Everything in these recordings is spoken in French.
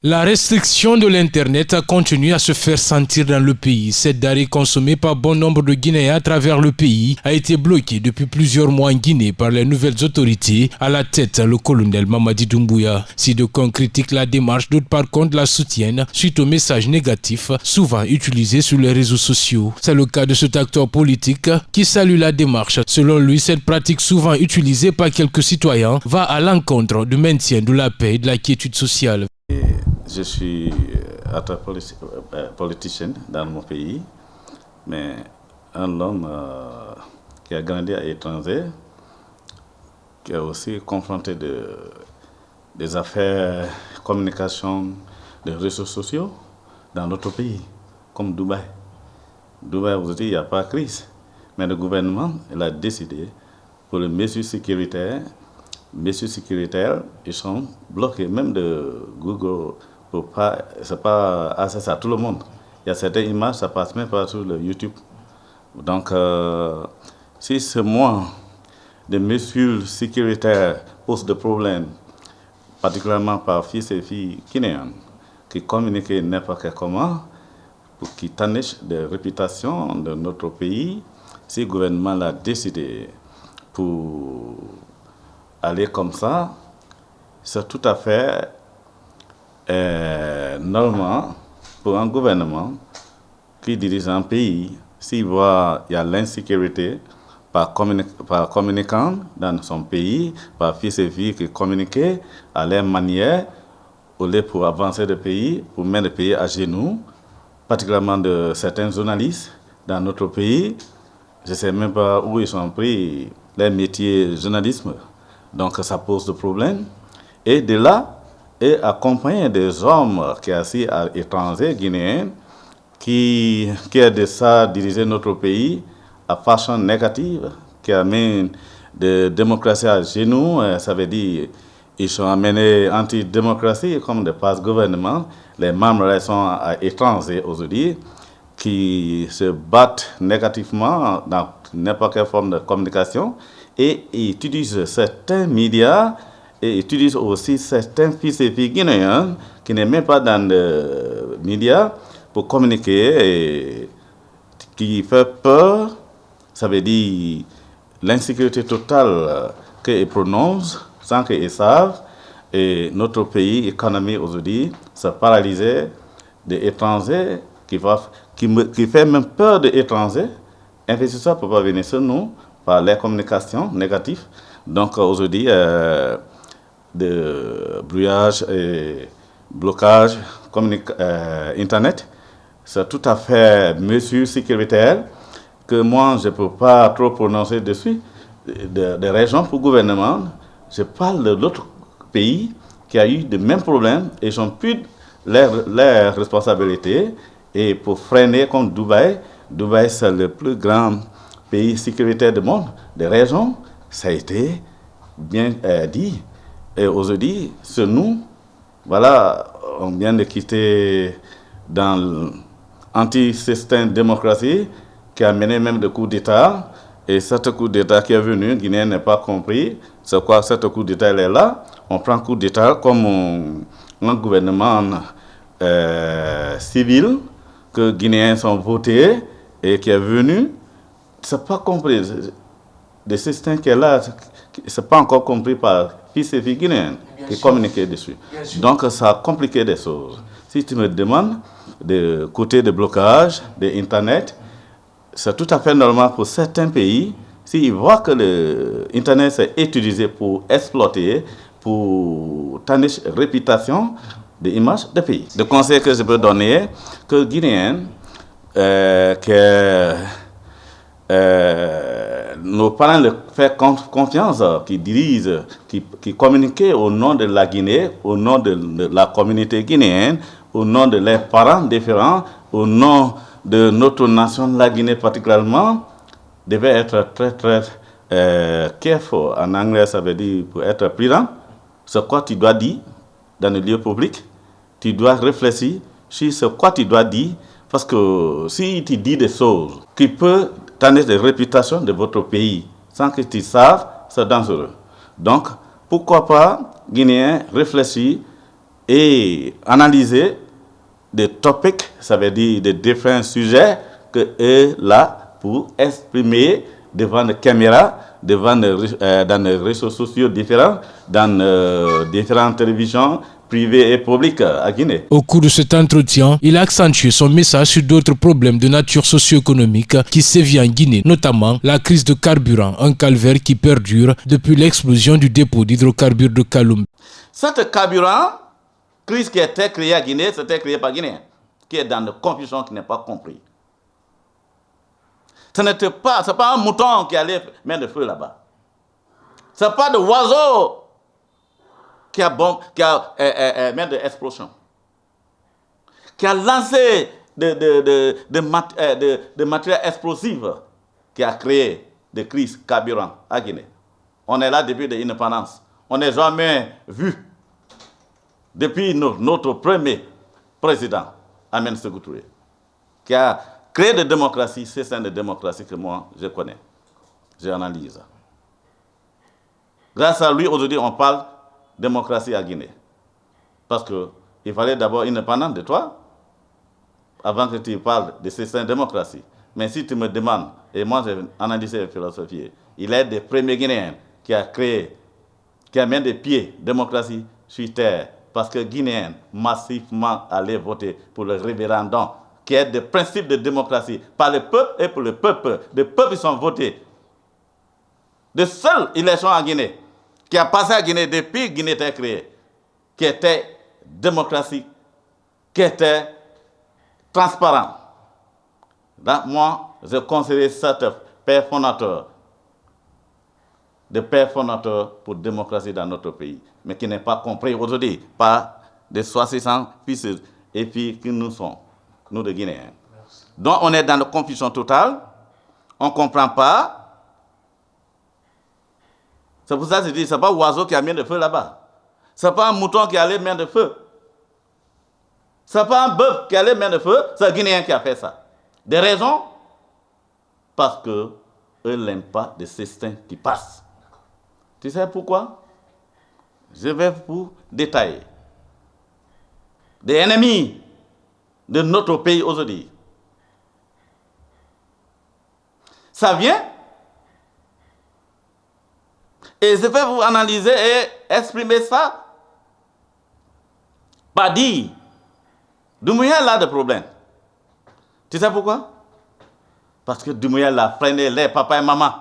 La restriction de l'Internet continue à se faire sentir dans le pays. Cette denrée consommée par bon nombre de Guinéens à travers le pays a été bloquée depuis plusieurs mois en Guinée par les nouvelles autorités, à la tête le colonel Mamadi Doumbouya. Si d'aucuns critiquent la démarche, d'autres par contre la soutiennent suite aux messages négatifs souvent utilisés sur les réseaux sociaux. C'est le cas de cet acteur politique qui salue la démarche. Selon lui, cette pratique souvent utilisée par quelques citoyens va à l'encontre du maintien de la paix et de la quiétude sociale. Je suis politicien dans mon pays, mais un homme qui a grandi à l'étranger, qui a aussi confronté des affaires communication, des réseaux sociaux dans notre pays, comme Dubaï. Dubaï, aujourd'hui, il n'y a pas de crise, mais le gouvernement il a décidé pour les mesures sécuritaires, ils sont bloqués, même de Google. C'est pas accès à tout le monde. Il y a certaines images, ça passe même pas sur le YouTube. Donc, si ce mois de mesures sécuritaires pose des problèmes, particulièrement par fils et filles guinéens, qui communiquent n'importe comment, pour qui tarnissent la réputation de notre pays, si le gouvernement l'a décidé pour aller comme ça, c'est tout à fait normal pour un gouvernement qui dirige un pays, s'il voit qu'il y a l'insécurité par communiquant dans son pays, par fils et filles qui communiquent à leur manière, au lieu pour avancer le pays, pour mettre le pays à genoux, particulièrement de certains journalistes dans notre pays. Je ne sais même pas où ils ont pris les métiers journalisme. Donc ça pose des problèmes. Et de là, et accompagner des hommes qui sont assis à l'étranger, guinéens, qui aident de ça diriger notre pays à façon négative, qui amène de démocratie à genoux, ça veut dire ils sont amenés anti-démocratie comme des passes gouvernement. Les membres sont étrangers aujourd'hui qui se battent négativement dans n'importe quelle forme de communication et ils utilisent certains médias et utilisent aussi certains fils et filles guinéens qui n'est même pas dans les médias pour communiquer et qui fait peur. Ça veut dire l'insécurité totale qu'ils prononcent sans qu'ils savent. Et notre pays, économie aujourd'hui, se paralysé des étrangers qui fait même peur des étrangers. Investisseurs ne peuvent pas venir sur nous par les communications négatives. Donc aujourd'hui, de brouillage et blocage Internet, c'est tout à fait mesure sécuritaire que moi, je ne peux pas trop prononcer dessus, des raisons pour le gouvernement. Je parle de l'autre pays qui a eu les mêmes problèmes et ils ont pris leurs responsabilités. Et pour freiner comme Dubaï, Dubaï c'est le plus grand pays sécuritaire du monde. Des raisons, ça a été bien dit. Et aujourd'hui, c'est nous, voilà, on vient de quitter dans l'anti-système démocratie qui a mené même des coups d'État. Et ce coup d'État qui est venu, Guinée n'a pas compris. C'est quoi ce coup d'État est là? On prend coup d'État comme un gouvernement civil que les Guinéens sont votés et qui est venu. C'est pas compris. Le système qui est là, c'est pas encore compris par fils et filles guinéens qui communiquent dessus. Donc ça a compliqué des choses. Si tu me demandes de côté de blocage de Internet, c'est tout à fait normal pour certains pays. S'ils voient que l'Internet est utilisé pour exploiter, pour tarnir la réputation de l'image des pays. Le conseil que je peux donner, que les Guinéens, nos parents leur font confiance, qui dirigent, qui communiquent au nom de la Guinée, au nom de la communauté guinéenne, au nom de leurs parents différents, au nom de notre nation, la Guinée particulièrement, devait être très très careful. En anglais, ça veut dire pour être prudent. C'est quoi tu dois dire dans le lieu public. Tu dois réfléchir sur ce quoi tu dois dire. Parce que si tu dis des choses qui peuvent tannir la réputation de votre pays sans que tu saches, c'est dangereux. Donc, pourquoi pas, Guinéens, réfléchir et analyser des topics, ça veut dire des différents sujets que est là pour exprimer devant les caméras, dans les réseaux sociaux différents, dans différentes télévisions privées et publiques à Guinée. Au cours de cet entretien, il a accentué son message sur d'autres problèmes de nature socio-économique qui sévit en Guinée, notamment la crise de carburant, un calvaire qui perdure depuis l'explosion du dépôt d'hydrocarbures de Kaloum. Cette carburant, crise qui a été créée à Guinée, c'était créé par Guinéens, qui est dans la confusion, qui n'est pas compris. Ce n'est pas un mouton qui allait mettre le feu là-bas. Ce n'est pas de oiseau qui a mis de l'explosion, qui a lancé de matériel explosif, qui a créé des crises carburant à Guinée. On est là depuis l'indépendance. On n'est jamais vu depuis notre premier président, Amen Sékou Touré, qui a créé de démocratie, c'est une démocratie que moi je connais, j'analyse. Grâce à lui, aujourd'hui, on parle démocratie à Guinée. Parce qu'il fallait d'abord une indépendance de toi, avant que tu parles de cette démocratie. Mais si tu me demandes, et moi j'ai analysé la philosophie, il est des premiers Guinéens qui a créé, qui a mis des pieds démocratie sur terre, parce que les Guinéens massivement allaient voter pour le référendum, qui est des principes de démocratie, par le peuple et pour le peuple. Les peuples sont votés. De seule élection en Guinée, qui a passé à Guinée depuis que Guinée était créée, qui était démocratique, qui était transparent. Là, moi, je considère ça père fondateur, de père fondateur pour la démocratie dans notre pays, mais qui n'est pas compris aujourd'hui par des 60 fils et filles que nous sommes, nous les Guinéens. Donc on est dans la confusion totale, on ne comprend pas. C'est pour ça que je dis, ce n'est pas un oiseau qui a mis le feu là-bas. Ce n'est pas un mouton qui allait mettre le feu. Ce n'est pas un bœuf qui allait mettre le feu, c'est un Guinéen qui a fait ça. Des raisons? Parce qu'eux n'aiment pas des systèmes qui passent. Tu sais pourquoi? Je vais vous détailler. Des ennemis de notre pays aujourd'hui. Ça vient et je vais vous analyser et exprimer ça. Pas dire. Doumbouya a des problèmes. Tu sais pourquoi? Parce que Doumbouya a freiné les papas et maman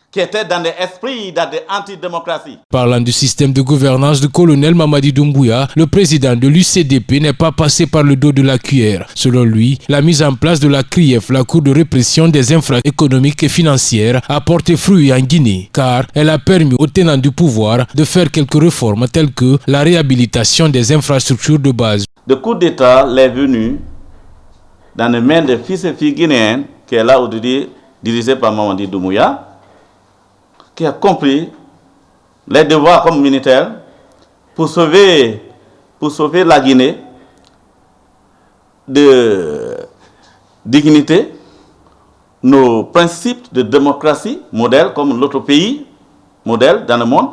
qui étaient dans l'esprit d'anti-démocratie. Parlant du système de gouvernance du colonel Mamadi Doumbouya, le président de l'UCDP n'est pas passé par le dos de la cuillère. Selon lui, la mise en place de la CRIEF, la Cour de répression des infractions économiques et financières, a porté fruit en Guinée, car elle a permis aux tenants du pouvoir de faire quelques réformes telles que la réhabilitation des infrastructures de base. Le coup d'État est venu dans les mains des fils et filles guinéens, qui est là aujourd'hui dirigé par Mamadi Doumbouya, qui a compris les devoirs comme militaire pour sauver la Guinée de dignité, nos principes de démocratie, modèle comme l'autre pays, modèle dans le monde,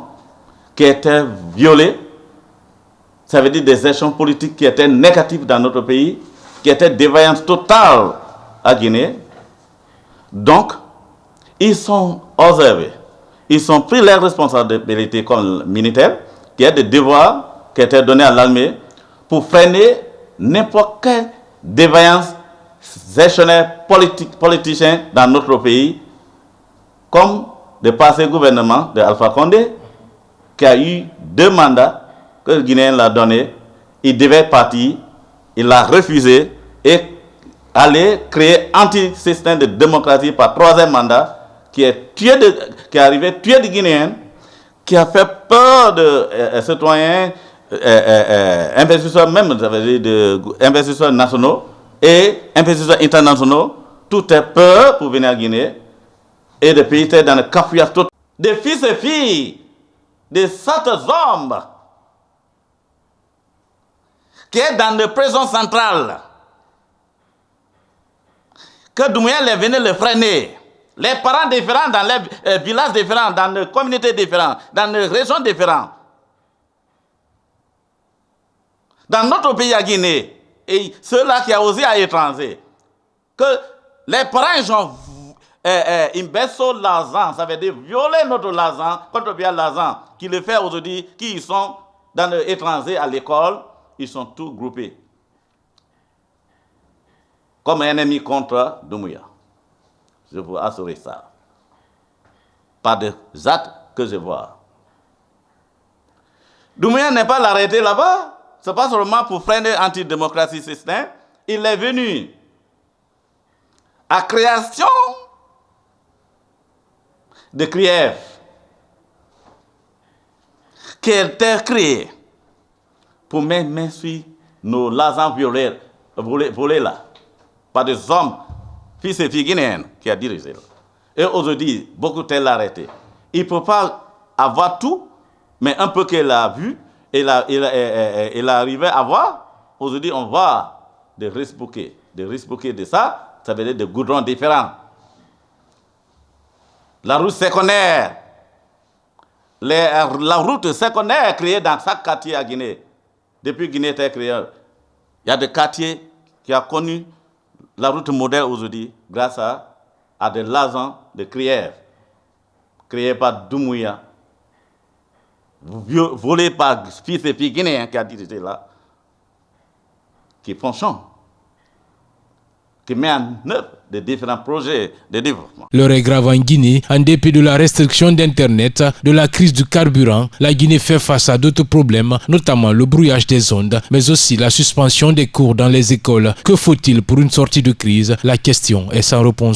qui étaient violés. Ça veut dire des échanges politiques qui étaient négatifs dans notre pays, qui étaient défaillance totale à Guinée. Donc, ils sont observés. Ils ont pris leurs responsabilités comme militaires, qui est des devoirs qui étaient donnés à l'armée pour freiner n'importe quelle défaillance gestionnaire politicien dans notre pays, comme le passé gouvernement de Alpha Condé, qui a eu 2 mandats que le Guinéen l'a donné. Il devait partir, il l'a refusé et aller créer anti-système de démocratie par 3e mandat, qui est arrivé tuer des Guinéens, qui a fait peur de citoyens, investisseurs même, ça veut dire investisseurs nationaux et investisseurs internationaux. Tout est peur pour venir à Guinée et le pays était dans le cafouillage total. Des fils et filles, des saints hommes, qui est dans les prisons centrales, que Doumbouya est venu le freiner. Les parents différents dans les villages différents, dans les communautés différentes, dans les régions différentes. Dans notre pays à Guinée, et ceux-là qui ont osé à l'étranger, que les parents ont une baisse sur l'argent, ça veut dire violer notre l'argent, contre bien l'argent, qui le fait aujourd'hui, qui sont dans l'étranger à l'école, ils sont tous groupés. Comme ennemi contre Doumbouya. Je vous assure ça. Pas de actes que je vois. Doumbouya n'est pas l'arrêté là-bas. Ce n'est pas seulement pour freiner l'antidémocratie système. Il est venu à création de Kiev, qui était créé pour mettre sur nos l'argent volés là, par des hommes, fils et filles guinéens, qui a dirigé. Et aujourd'hui, beaucoup d'elles arrêté. Il ne peut pas avoir tout, mais un peu qu'elle a vu, il a arrivé à voir. Aujourd'hui, on va de risquer de ça, ça veut dire de goudrons différents. La route secondaire, la route secondaire créée dans chaque quartier à Guinée. Depuis Guinée était créée, il y a des quartiers qui ont connu la route modèle aujourd'hui grâce à de l'argent de Kiev, créé par Doumbouya, volé par fils et filles guinéens qui a dirigé là, qui font champ, qui met en œuvre de différents projets de développement. L'heure est grave en Guinée. En dépit de la restriction d'Internet, de la crise du carburant, la Guinée fait face à d'autres problèmes, notamment le brouillage des ondes, mais aussi la suspension des cours dans les écoles. Que faut-il pour une sortie de crise? La question est sans réponse.